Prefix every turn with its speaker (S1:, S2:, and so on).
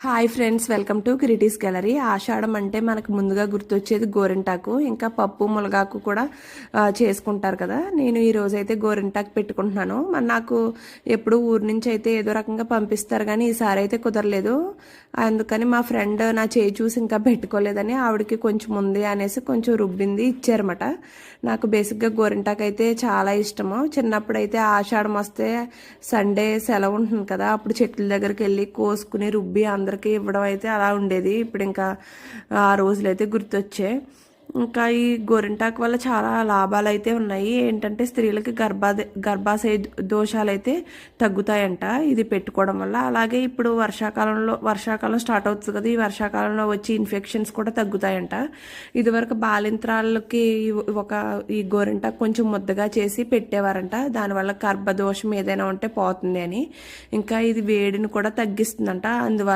S1: Hi friends, welcome to Kriti's gallery. Ashadham అంటే మనకు ముందుగా గుర్తొచ్చేది గోరింటాకు, ఇంకా పప్పు ములగాకు కూడా చేసుకుంటారు కదా. నేను ఈ రోజు అయితే గోరింటాకు పెట్టుకుంటున్నాను. మరి నాకు ఎప్పుడు ఊరి నుంచి అయితే ఏదో రకంగా పంపిస్తారు, కానీ ఈసారి అయితే కుదరలేదు. అందుకని మా ఫ్రెండ్ నా చేయి చూసి ఇంకా పెట్టుకోలేదని ఆవిడకి కొంచెం ఉంది అనేసి కొంచెం రుబ్బింది ఇచ్చారన్నమాట. నాకు బేసిక్గా గోరింటాకు అయితే చాలా ఇష్టము. చిన్నప్పుడు అయితే ఆషాఢం వస్తే సండే సెలవు ఉంటుంది కదా, అప్పుడు చెట్ల దగ్గరికి వెళ్ళి కోసుకుని రుబ్బి అందరికీ ఇవ్వడం అయితే అలా ఉండేది. ఇప్పుడు ఇంకా ఆ రోజులైతే గుర్తొచ్చాయి. ఇంకా ఈ గోరింటాకు వల్ల చాలా లాభాలు అయితే ఉన్నాయి. ఏంటంటే స్త్రీలకి గర్భాశయ దోషాలు అయితే తగ్గుతాయంట ఇది పెట్టుకోవడం వల్ల. అలాగే ఇప్పుడు వర్షాకాలం స్టార్ట్ అవుతుంది కదా, ఈ వర్షాకాలంలో వచ్చి ఇన్ఫెక్షన్స్ కూడా తగ్గుతాయంట. ఇదివరకు బాలింత్రాలకి ఈ గోరింటాకు కొంచెం ముద్దగా చేసి పెట్టేవారంట, దానివల్ల గర్భదోషం ఏదైనా ఉంటే పోతుంది అని. ఇంకా ఇది వేడిని కూడా తగ్గిస్తుందంట. అందువల్ల